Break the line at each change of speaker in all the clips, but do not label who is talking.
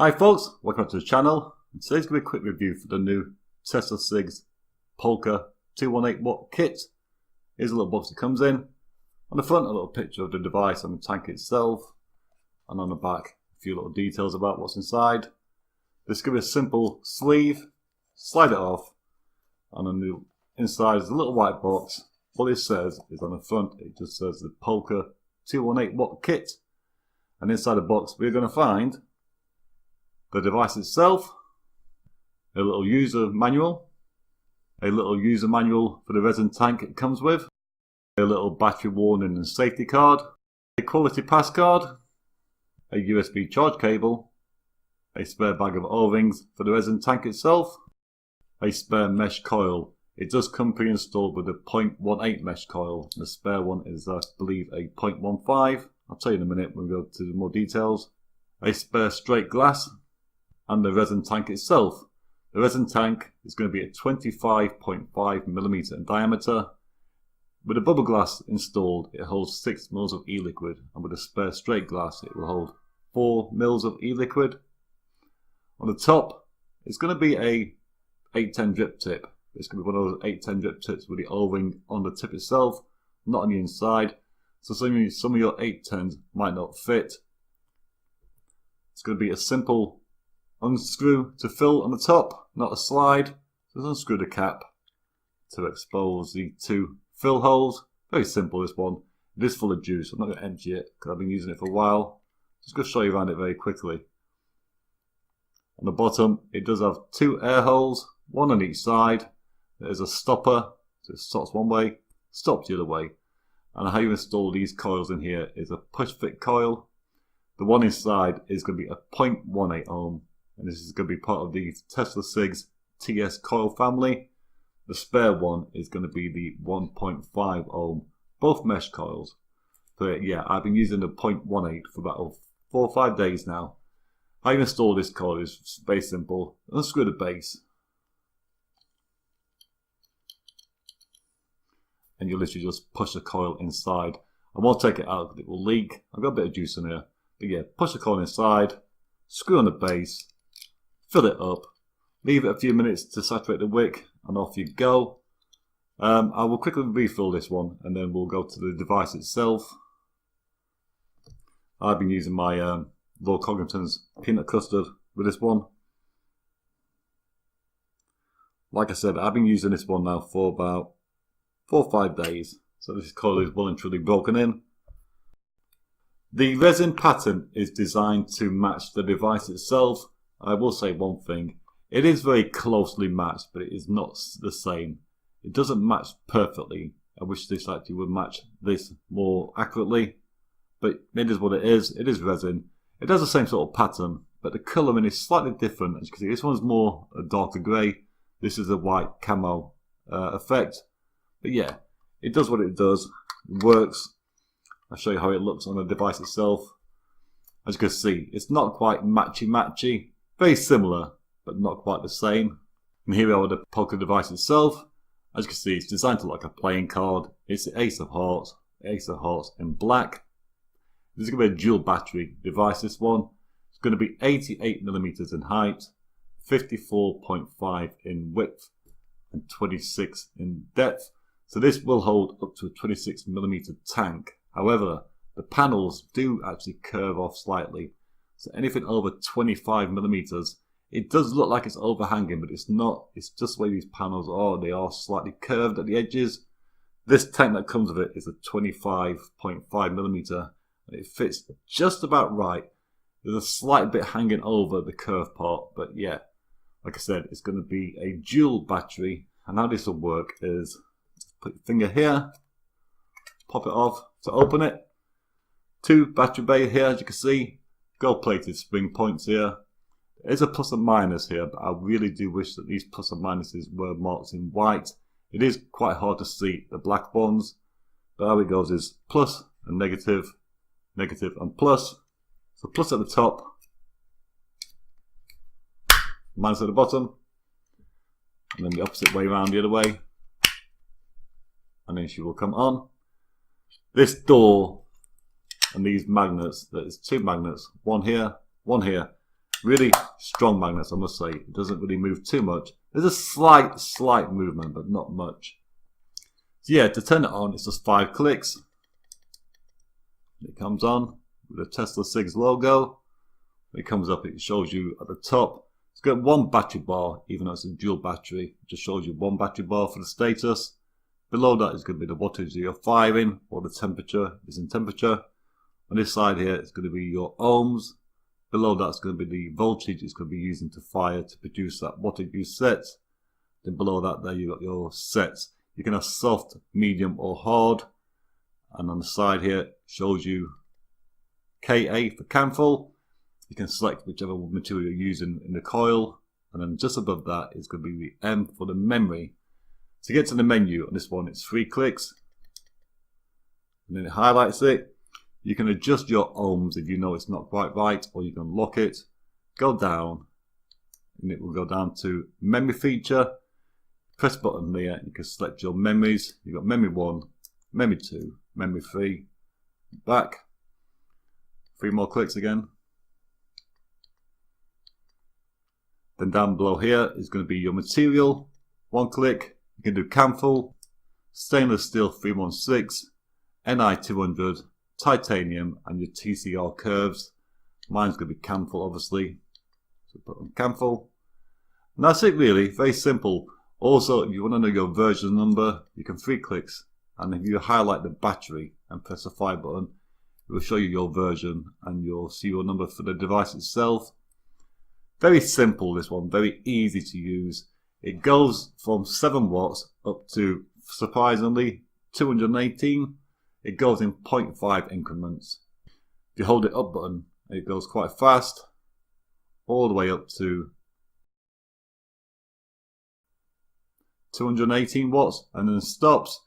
Hi folks, welcome back to the channel. And today's going to be a quick review for the new Teslacigs Polka 218 watt kit. Here's a little box it comes in. On the front, a little picture of the device and the tank itself. And on the back, a few little details about what's inside. This is going to be a simple sleeve, slide it off, and on the inside is a little white box. What it says is on the front, it just says the Polka 218 watt kit. And inside the box, we're going to find the device itself, a little user manual for the resin tank it comes with, a little battery warning and safety card, a quality pass card, a USB charge cable, a spare bag of O-rings for the resin tank itself, a spare mesh coil. It does come pre-installed with a 0.18 mesh coil. The spare one is, I believe, a 0.15. I'll tell you in a minute when we go to more details. A spare straight glass, and the resin tank itself. The resin tank is going to be at 25.5mm in diameter. With a bubble glass installed, it holds 6 mils of e-liquid, and with a spare straight glass, it will hold 4 mils of e-liquid. On the top, it's going to be a 810 drip tip. It's going to be one of those 810 drip tips with the O-ring on the tip itself, not on the inside. So some of your 810s might not fit. It's going to be a simple unscrew to fill on the top, not a slide. Just unscrew the cap to expose the 2 fill holes. Very simple, this one. It is full of juice. I'm not going to empty it because I've been using it for a while. Just going to show you around it very quickly. On the bottom, it does have 2 air holes, one on each side. There's a stopper, so it stops one way, stops the other way. And how you install these coils in here is a push fit coil. The one inside is going to be a 0.18 ohm. And this is going to be part of the Teslacigs TS coil family. The spare one is going to be the 1.5 ohm, both mesh coils. So yeah, I've been using the 0.18 for about 4 or 5 days now. How you install this coil is very simple. Unscrew the base. And you literally just push the coil inside. I won't take it out because it will leak. I've got a bit of juice in here. But yeah, push the coil inside, screw on the base, fill it up, leave it a few minutes to saturate the wick, and off you go. I will quickly refill this one, and then we'll go to the device itself. I've been using my Lord Congleton's peanut custard with this one. Like I said, I've been using this one now for about 4 or 5 days, so this coil is well and truly broken in. The resin pattern is designed to match the device itself. I will say one thing, it is very closely matched, but it is not the same. It doesn't match perfectly. I wish this actually would match this more accurately, but it is what it is. It is resin. It has the same sort of pattern, but the colouring is slightly different. As you can see, this one's more a darker grey. This is a white camo effect. But yeah, it does what it does. It works. I'll show you how it looks on the device itself. As you can see, it's not quite matchy. Very similar, but not quite the same. And here we are with the Polka device itself. As you can see, it's designed to look like a playing card. It's the Ace of Hearts in black. This is going to be a dual battery device, this one. It's going to be 88mm in height, 54.5 in width, and 26 in depth. So this will hold up to a 26mm tank. However, the panels do actually curve off slightly. So anything over 25mm, it dodoes look like it's overhanging, but it's not. It's just the way these panels are. They are slightly curved at the edges. This tank that comes with it is a 25.5mm, and it fits just about right. There's a slight bit hanging over the curved part, but yeah, like I said, it's going to be a dual battery. And how this will work is, put your finger here, pop it off to open it. 2 battery bay here, as you can see. Gold plated spring points here. There's a plus and minus here, but I really do wish that these plus and minuses were marked in white. It is quite hard to see the black ones, but how it goes is plus and negative, negative and plus. So plus at the top, minus at the bottom, and then the opposite way around the other way, and then she will come on. This door and these magnets, there's 2 magnets, one here, Really strong magnets, I must say. It doesn't really move too much. There's a slight movement, but not much. So yeah, to turn it on, it's just 5 clicks. It comes on with the Teslacigs logo. When it comes up, it shows you at the top. It's got 1 battery bar, even though it's a dual battery. It just shows you 1 battery bar for the status. Below that is going to be the wattage that you're firing, or the temperature is in temperature. On this side here, it's going to be your ohms. Below that's going to be the voltage it's going to be using to fire to produce that wattage you set. Then below that there you got your sets. You can have soft, medium or hard. And on the side here it shows you KA for canful. You can select whichever material you're using in the coil. And then just above that is going to be the M for the memory. To get to the menu on this one, it's 3 clicks. And then it highlights it. You can adjust your ohms if you know it's not quite right, or you can lock it, go down, and it will go down to memory feature. Press button there, you can select your memories. You've got memory 1, memory 2, memory 3, back. 3 more clicks again. Then down below here is going to be your material. 1 click. You can do canful, stainless steel 316, Ni 200, titanium, and your TCR curves. Mine's going to be canful, obviously. So put on canful. And that's it really, very simple. Also, if you want to know your version number, you can 3 clicks. And if you highlight the battery and press the fire button, it will show you your version and your serial number for the device itself. Very simple, this one, very easy to use. It goes from 7 watts up to, surprisingly, 218. It goes in 0.5 increments. If you hold it up button, it goes quite fast, all the way up to 218 watts, and then stops.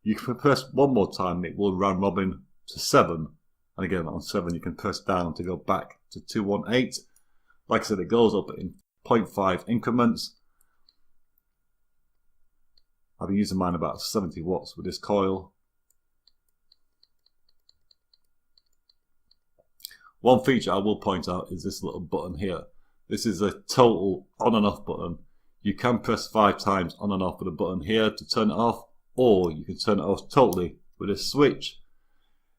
You can press 1 more time, it will round robin to 7. And again, on 7 you can press down to go back to 218. Like I said, it goes up in 0.5 increments. I've been using mine about 70 watts with this coil. One feature I will point out is this little button here. This is a total on and off button. You can press 5 times on and off with a button here to turn it off, or you can turn it off totally with a switch.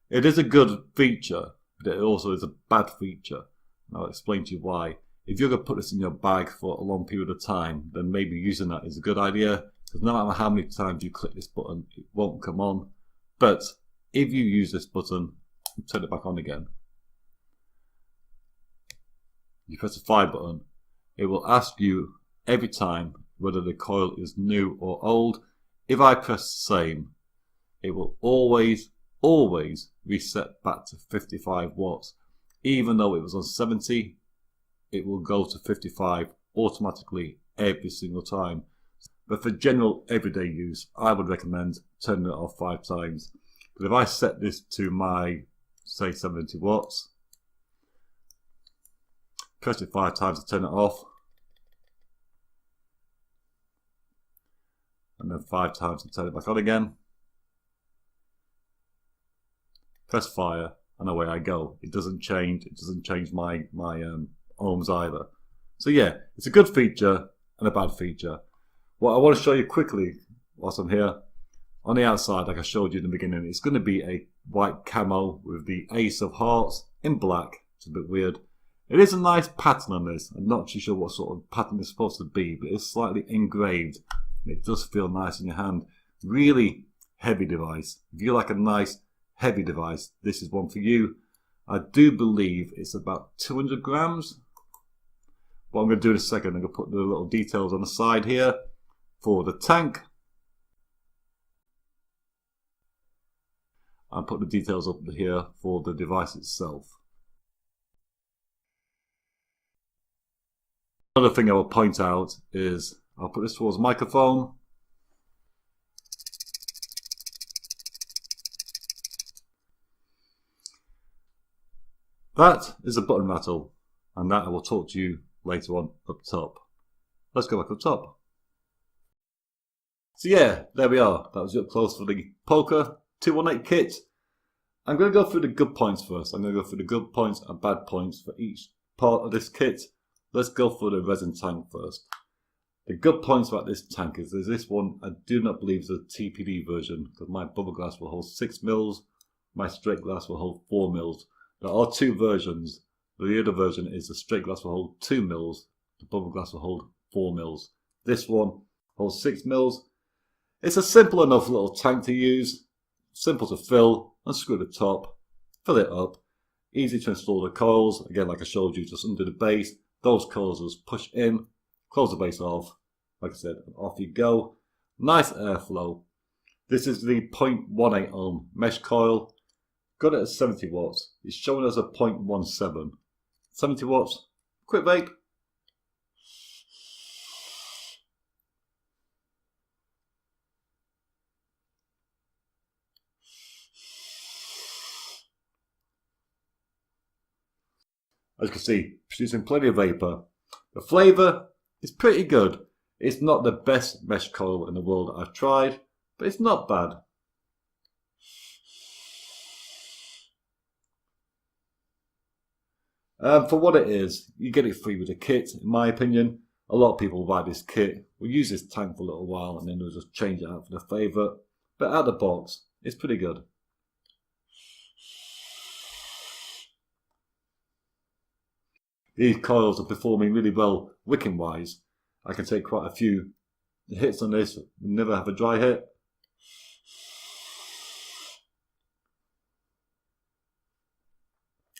It is a good feature, but it also is a bad feature. And I'll explain to you why. If you're going to put this in your bag for a long period of time, then maybe using that is a good idea. Because no matter how many times you click this button, it won't come on. But if you use this button, turn it back on again. You press the fire button, it will ask you every time whether the coil is new or old. If I press the same, it will always reset back to 55 watts. Even though it was on 70, it will go to 55 automatically every single time. But for general everyday use, I would recommend turning it off 5 times. But if I set this to my, say, 70 watts, press it 5 times to turn it off, and then 5 times to turn it back on again, press fire, and away I go. It doesn't change my ohms either. So yeah, it's a good feature and a bad feature. What I want to show you quickly whilst I'm here, on the outside, like I showed you in the beginning, it's going to be a white camo with the Ace of Hearts in black. It's a bit weird. It is a nice pattern on this. I'm not too sure what sort of pattern it's supposed to be, but it's slightly engraved. It does feel nice in your hand. Really heavy device. If you like a nice heavy device, this is one for you. I do believe it's about 200 grams. What I'm going to do in a second, I'm going to put the little details on the side here for the tank. I'll put the details up here for the device itself. Another thing I will point out is, I'll put this towards the microphone. That is a button rattle, and that I will talk to you later on up top. Let's go back up top. So yeah, there we are. That was up close for the Polka 218 kit. I'm going to go through the good points first. I'm going to go through the good points and bad points for each part of this kit. let's go for the resin tank first. The good points about this tank is there's this one, I do not believe is a TPD version, because my bubble glass will hold 6 mils, my straight glass will hold 4 mils. There are two versions. The other version is the straight glass will hold 2 mils, the bubble glass will hold 4 mils. This one holds 6 mils. It's a simple enough little tank to use, simple to fill, unscrew the top, fill it up, easy to install the coils, again like I showed you, just under the base. Those coils just push in, close the base off, like I said, and off you go. Nice airflow. This is the 0.18 ohm mesh coil, got it at 70 watts. It's showing us a 0.17. 70 watts, quick vape. As you can see, producing plenty of vapor. The flavour is pretty good. It's not the best mesh coil in the world that I've tried, but it's not bad. For what it is, you get it free with a kit, in my opinion. A lot of people buy this kit, will use this tank for a little while and then they'll just change it out for the favourite. But out of the box, it's pretty good. These coils are performing really well wicking wise. I can take quite a few hits on this, never have a dry hit.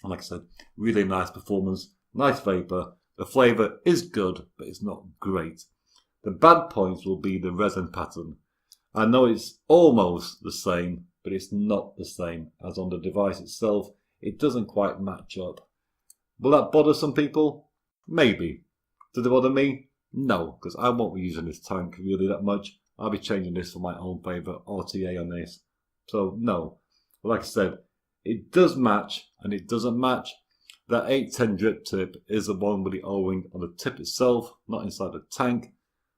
And like I said, really nice performance, nice vapor. The flavour is good, but it's not great. The bad points will be the resin pattern. I know it's almost the same, but it's not the same as on the device itself. It doesn't quite match up. Will that bother some people? Maybe. Does it bother me? No, because I won't be using this tank really that much. I'll be changing this for my own favourite RTA on this. So no. But like I said, it does match and it doesn't match. That 810 drip tip is the one with the O-ring on the tip itself, not inside the tank.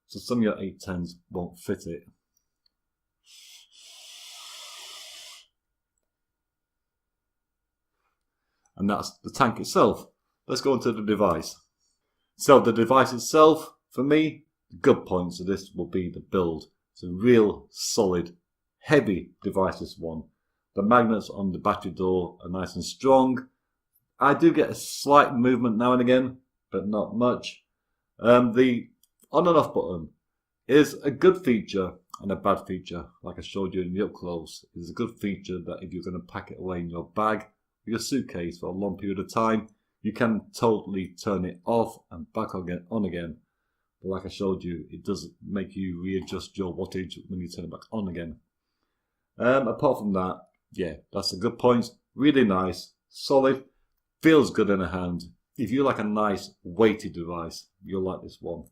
So some of your 810s won't fit it. And that's the tank itself. Let's go into the device. So the device itself, for me, the good points of this will be the build. It's a real solid, heavy device, this one. The magnets on the battery door are nice and strong. I do get a slight movement now and again, but not much. The on and off button is a good feature and a bad feature. Like I showed you in the up close, it's a good feature that if you're going to pack it away in your bag or your suitcase for a long period of time, you can totally turn it off and back on again. But like I showed you, it does make you readjust your wattage when you turn it back on again. Apart from that, yeah, that's a good point. Really nice, solid, feels good in the hand. If you like a nice weighted device, you'll like this one.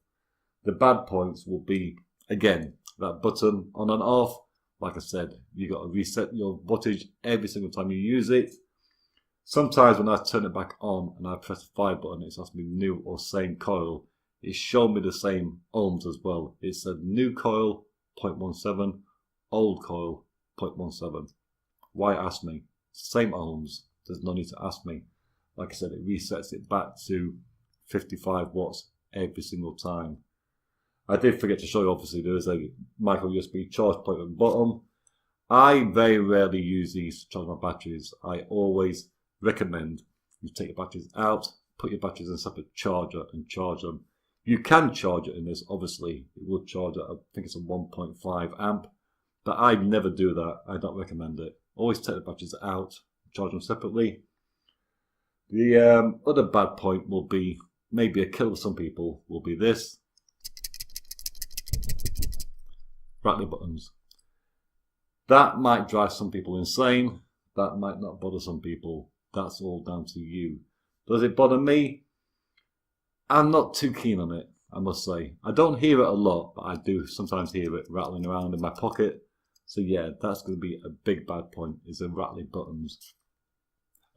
The bad points will be, again, that button on and off. Like I said, you got to reset your wattage every single time you use it. Sometimes when I turn it back on and I press the fire button, it's asking me new or same coil. It's showing me the same ohms as well. It said new coil 0.17, old coil 0.17. Why ask me? It's the same ohms. There's no need to ask me. Like I said, it resets it back to 55 watts every single time. I did forget to show you, obviously, there is a micro USB charge point at the bottom. I very rarely use these to charge my batteries. I always recommend you take your batteries out, put your batteries in a separate charger and charge them. You can charge it in this, obviously. It will charge at, I think it's a 1.5 amp. But I never do that. I don't recommend it. Always take the batteries out, charge them separately. The other bad point will be, maybe a kill for some people, will be this. Rattly buttons. That might drive some people insane. That might not bother some people. That's all down to you. Does it bother me? I'm not too keen on it, I must say. I don't hear it a lot, but I do sometimes hear it rattling around in my pocket. So yeah, that's going to be a big bad point, is the rattly buttons.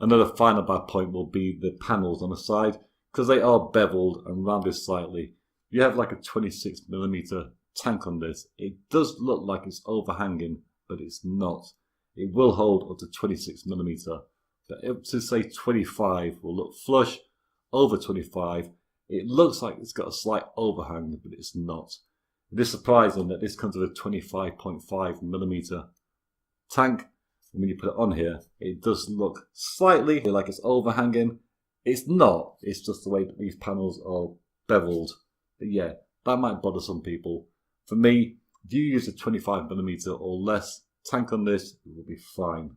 Another final bad point will be the panels on the side, because they are beveled and rounded slightly. You have like a 26mm tank on this. It does look like it's overhanging, but it's not. It will hold up to 26mm, but up to say 25 will look flush. Over 25, It looks like it's got a slight overhang, but it's not. It is surprising that this comes with a 25.5mm tank. And when you put it on here, it does look slightly like it's overhanging. It's not. It's just the way that these panels are beveled. But yeah, that might bother some people. For me, if you use a 25mm or less tank on this, it will be fine.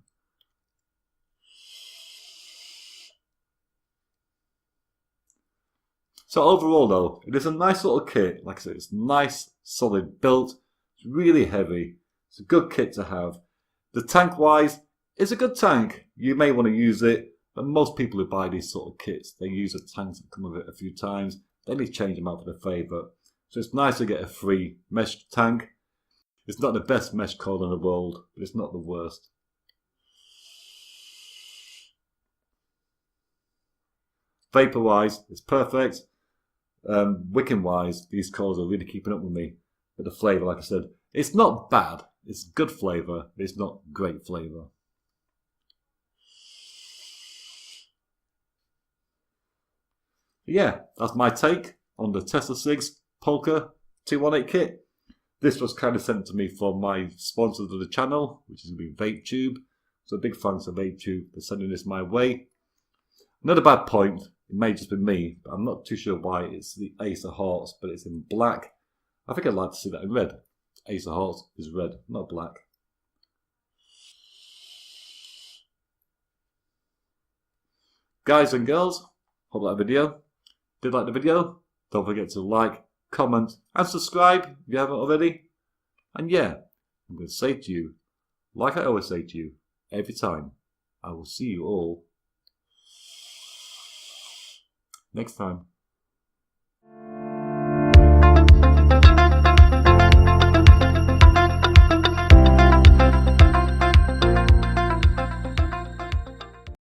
So overall though, it is a nice little kit. Like I said, it's nice, solid built. It's really heavy. It's a good kit to have. The tank wise, it's a good tank. You may want to use it, but most people who buy these sort of kits, they use the tanks that come with it a few times. Then they change them out for their favourite. So it's nice to get a free mesh tank. It's not the best mesh coil in the world, but it's not the worst. Vapor wise, it's perfect. Wicking wise, these coils are really keeping up with me. But the flavour, like I said, it's not bad. It's good flavour, but it's not great flavour. Yeah, that's my take on the Teslacigs Polka 218 kit. This was kind of sent to me from my sponsors of the channel, which is going to be VapeTube. So big thanks to VapeTube for sending this my way. Another bad point, it may just be me, but I'm not too sure why it's the Ace of Hearts, but it's in black. I think I'd like to see that in red. Ace of Hearts is red, not black. Guys and girls, hope that video. Did you like the video? Don't forget to like, comment and subscribe if you haven't already. And yeah, I'm going to say to you, like I always say to you, every time, I will see you all next time.